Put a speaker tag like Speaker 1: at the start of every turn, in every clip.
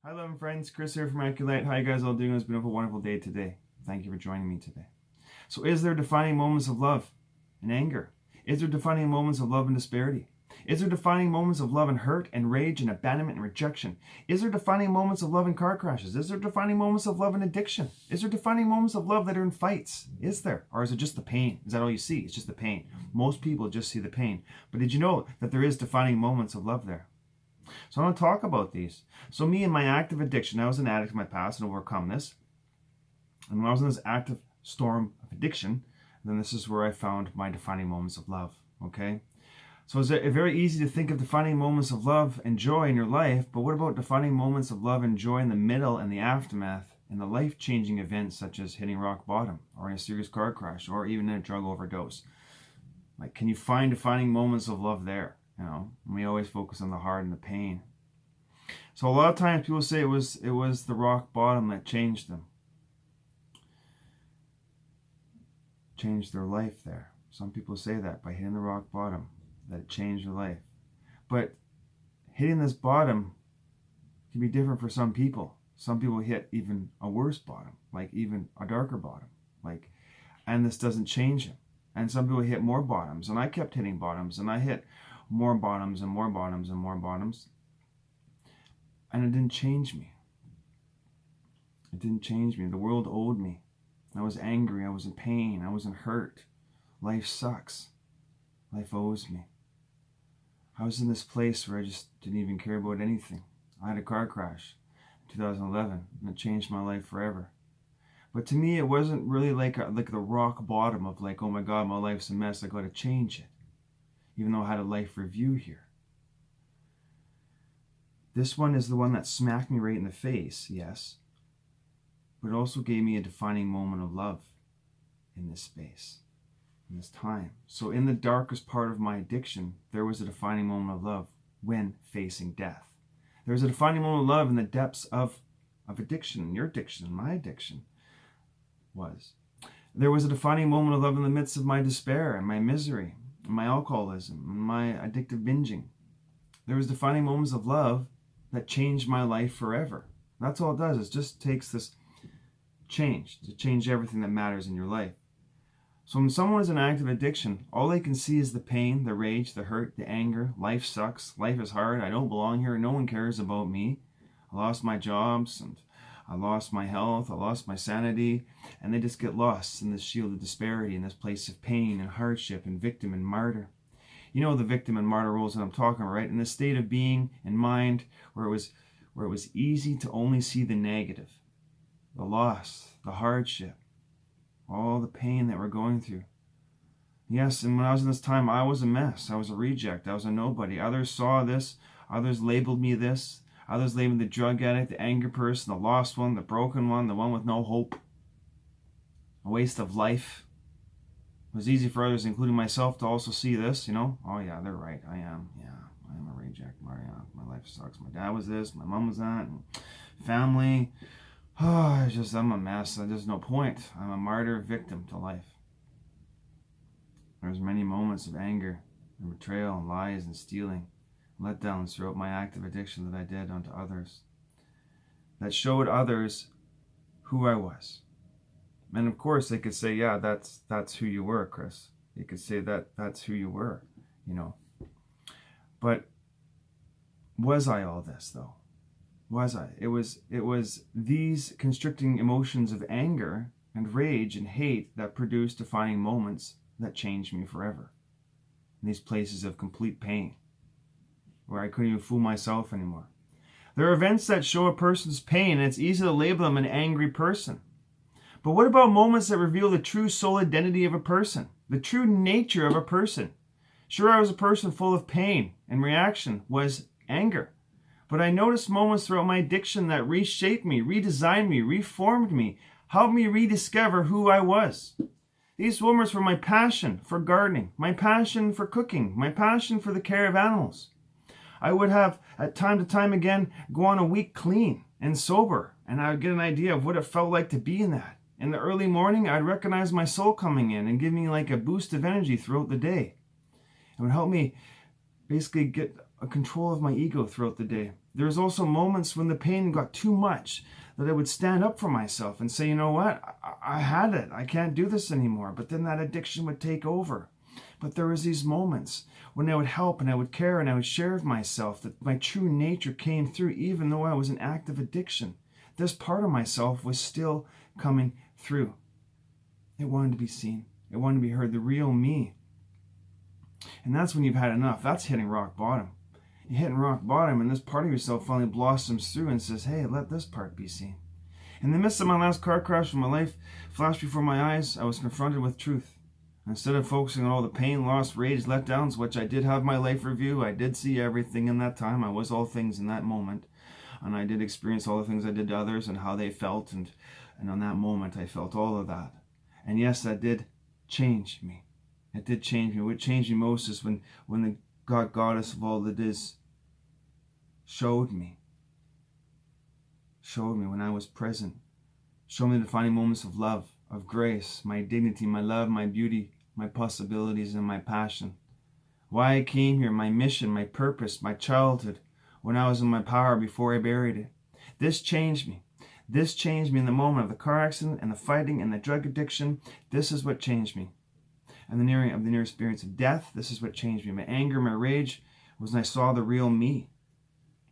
Speaker 1: Hi, love and friends. Chris here from Aculite. How you guys all doing? It's been a wonderful day today. Thank you for joining me today. So, is there defining moments of love and anger? Is there defining moments of love and disparity? Is there defining moments of love and hurt and rage and abandonment and rejection? Is there defining moments of love and car crashes? Is there defining moments of love and addiction? Is there defining moments of love that are in fights? Is there? Or is it just the pain? Is that all you see? It's just the pain. Most people just see the pain. But did you know that there is defining moments of love there? So I want to talk about these. So me and my active addiction, I was an addict in my past and overcome this. And when I was in this active storm of addiction, then this is where I found my defining moments of love. Okay? So it's very easy to think of defining moments of love and joy in your life, but what about defining moments of love and joy in the middle and the aftermath and the life-changing events such as hitting rock bottom or in a serious car crash or even in a drug overdose? Like, can you find defining moments of love there? You know, we always focus on the hard and the pain. So a lot of times people say it was the rock bottom that changed them. Changed their life there. Some people say that by hitting the rock bottom, that it changed their life. But hitting this bottom can be different for some people. Some people hit even a worse bottom, like even a darker bottom. And this doesn't change them. And some people hit more bottoms. And I kept hitting bottoms. And I hit more bottoms and more bottoms and more bottoms. And it didn't change me. It didn't change me. The world owed me. I was angry. I was in pain. I was in hurt. Life sucks. Life owes me. I was in this place where I just didn't even care about anything. I had a car crash in 2011 and it changed my life forever. But to me, it wasn't really like the rock bottom of like, oh my God, my life's a mess. I got to change it. Even though I had a life review here. This one is the one that smacked me right in the face, yes. But it also gave me a defining moment of love in this space, in this time. So in the darkest part of my addiction, there was a defining moment of love when facing death. There was a defining moment of love in the depths of addiction, your addiction, my addiction was. There was a defining moment of love in the midst of my despair and my misery, my alcoholism, my addictive binging. There was defining moments of love that changed my life forever. That's all it does. It just takes this change to change everything that matters in your life. So when someone is in active addiction, all they can see is the pain, the rage, the hurt, the anger. Life sucks. Life is hard. I don't belong here. No one cares about me. I lost my jobs and I lost my health, I lost my sanity, and they just get lost in this shield of disparity, in this place of pain and hardship and victim and martyr. You know the victim and martyr roles that I'm talking about, right? In this state of being and mind where it was easy to only see the negative, the loss, the hardship, all the pain that we're going through. Yes, and when I was in this time, I was a mess. I was a reject. I was a nobody. Others saw this. Others labeled me this. Others labeled the drug addict, the anger person, the lost one, the broken one, the one with no hope. A waste of life. It was easy for others, including myself, to also see this, you know. Oh yeah, they're right. I am. Yeah, I am a reject. My life sucks. My dad was this. My mom was that. And family. Oh, I'm a mess. There's no point. I'm a martyr victim to life. There's many moments of anger and betrayal and lies and stealing. Letdowns throughout my active addiction that I did onto others, that showed others who I was. And of course they could say, yeah, that's who you were, Chris. They could say that's who you were, you know. But was I all this though? Was I? It was these constricting emotions of anger and rage and hate that produced defining moments that changed me forever. In these places of complete pain, where I couldn't even fool myself anymore. There are events that show a person's pain, and it's easy to label them an angry person. But what about moments that reveal the true soul identity of a person, the true nature of a person? Sure, I was a person full of pain, and reaction was anger. But I noticed moments throughout my addiction that reshaped me, redesigned me, reformed me, helped me rediscover who I was. These moments were my passion for gardening, my passion for cooking, my passion for the care of animals. I would have, at time to time again, go on a week clean and sober, and I would get an idea of what it felt like to be in that. In the early morning, I'd recognize my soul coming in and give me like a boost of energy throughout the day. It would help me basically get a control of my ego throughout the day. There's also moments when the pain got too much that I would stand up for myself and say, you know what, I had it. I can't do this anymore. But then that addiction would take over. But there was these moments when I would help and I would care and I would share with myself that my true nature came through even though I was in active addiction. This part of myself was still coming through. It wanted to be seen. It wanted to be heard, the real me. And that's when you've had enough. That's hitting rock bottom. You're hitting rock bottom and this part of yourself finally blossoms through and says, hey, let this part be seen. In the midst of my last car crash when my life flashed before my eyes, I was confronted with truth. Instead of focusing on all the pain, loss, rage, letdowns, which I did have my life review, I did see everything in that time. I was all things in that moment. And I did experience all the things I did to others and how they felt. And on that moment, I felt all of that. And yes, that did change me. It did change me. What changed me most is when the God Goddess of all that is showed me when I was present, showed me the defining moments of love, of grace, my dignity, my love, my beauty, my possibilities, and my passion. Why I came here, my mission, my purpose, my childhood, when I was in my power before I buried it. This changed me. This changed me in the moment of the car accident and the fighting and the drug addiction. This is what changed me. And the near experience of death, this is what changed me. My anger, my rage was when I saw the real me.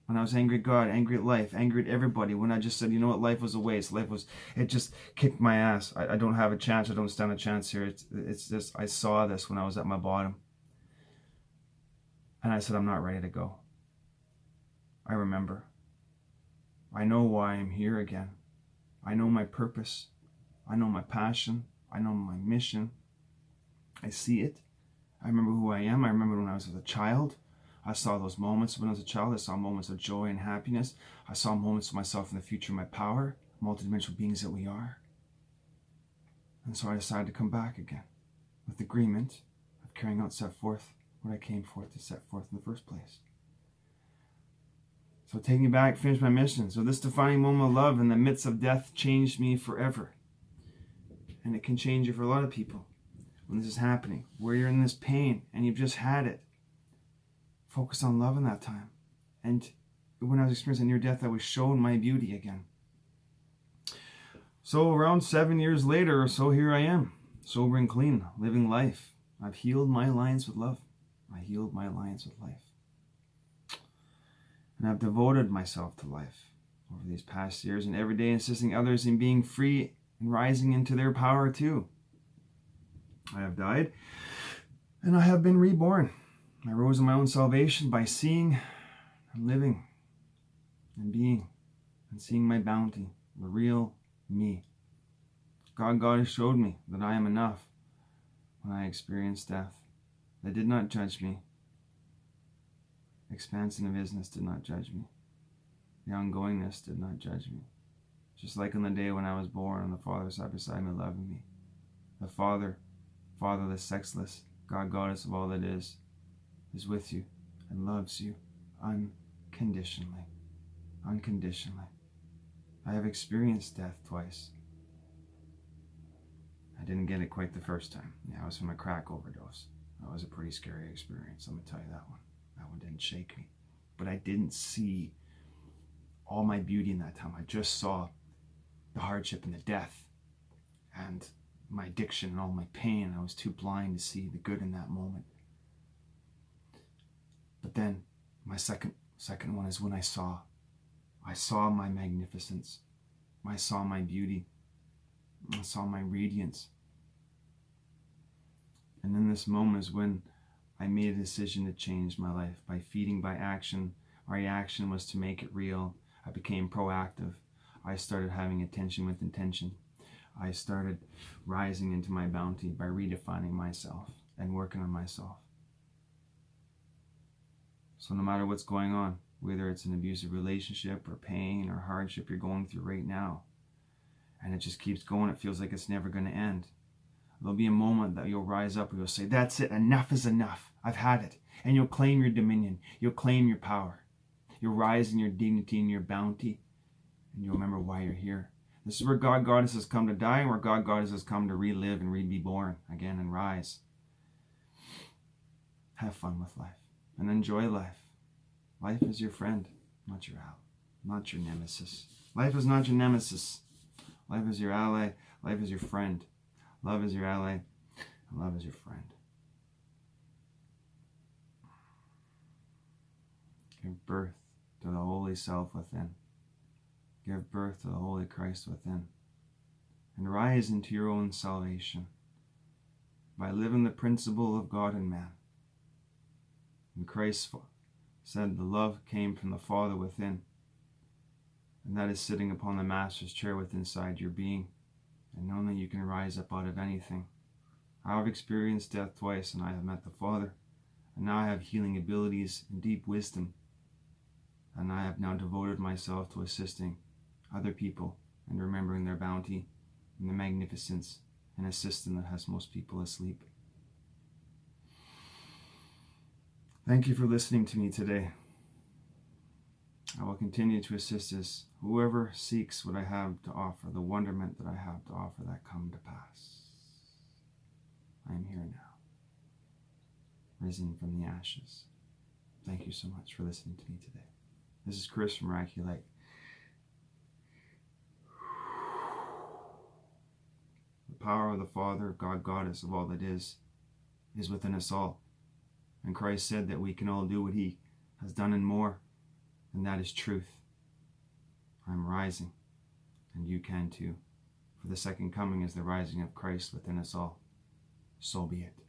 Speaker 1: When I was angry at God, angry at life, angry at everybody. When I just said, you know what, life was a waste. It just kicked my ass. I don't have a chance. I don't stand a chance here. It's just, I saw this when I was at my bottom. And I said, I'm not ready to go. I remember. I know why I'm here again. I know my purpose. I know my passion. I know my mission. I see it. I remember who I am. I remember when I was a child. I saw those moments when I was a child. I saw moments of joy and happiness. I saw moments of myself in the future, my power, multidimensional beings that we are. And so I decided to come back again with the agreement of carrying out, set forth what I came forth to set forth in the first place. So take me back, finish my mission. So this defining moment of love in the midst of death changed me forever. And it can change you for a lot of people when this is happening, where you're in this pain and you've just had it. Focus on love in that time. And when I was experiencing near death, I was shown my beauty again. So around 7 years later or so, here I am, sober and clean, living life. I've healed my alliance with love. I healed my alliance with life. And I've devoted myself to life over these past years and every day assisting others in being free and rising into their power too. I have died and I have been reborn. I rose in my own salvation by seeing and living and being and seeing my bounty, the real me. God has showed me that I am enough when I experienced death. They did not judge me. Expansion of business did not judge me. The ongoingness did not judge me. Just like on the day when I was born and the Father sat beside me loving me. The Father, fatherless, sexless, God Goddess of all that is with you and loves you unconditionally. Unconditionally. I have experienced death twice. I didn't get it quite the first time. Yeah, I was from a crack overdose. That was a pretty scary experience, let me tell you that one. That one didn't shake me. But I didn't see all my beauty in that time. I just saw the hardship and the death and my addiction and all my pain. I was too blind to see the good in that moment. But then my second one is when I saw my magnificence. I saw my beauty. I saw my radiance. And in this moment is when I made a decision to change my life by feeding by action. My reaction was to make it real. I became proactive. I started having attention with intention. I started rising into my bounty by redefining myself and working on myself. So no matter what's going on, whether it's an abusive relationship or pain or hardship you're going through right now, and it just keeps going, it feels like it's never going to end. There'll be a moment that you'll rise up and you'll say, that's it, enough is enough. I've had it. And you'll claim your dominion. You'll claim your power. You'll rise in your dignity and your bounty. And you'll remember why you're here. This is where God Goddess has come to die and where God Goddess has come to relive and be born again and rise. Have fun with life and enjoy life. Life is your friend. not your ally, not your nemesis. Life is not your nemesis. Life is your ally. Life is your friend. Love is your ally, and love is your friend. Give birth to the holy self within. Give birth to the holy Christ within. And rise into your own salvation by living the principle of God and man. And Christ said the love came from the Father within, and that is sitting upon the Master's chair within inside your being, and knowing that you can rise up out of anything. I have experienced death twice, and I have met the Father, and now I have healing abilities and deep wisdom, and I have now devoted myself to assisting other people and remembering their bounty and the magnificence and a system that has most people asleep. Thank you for listening to me today. I will continue to assist as whoever seeks what I have to offer, the wonderment that I have to offer, that come to pass. I am here now, risen from the ashes. Thank you so much for listening to me today. This is Chris from Miraculite. The power of the Father, God, Goddess of all that is within us all. And Christ said that we can all do what He has done and more, and that is truth. I'm rising, and you can too. For the second coming is the rising of Christ within us all. So be it.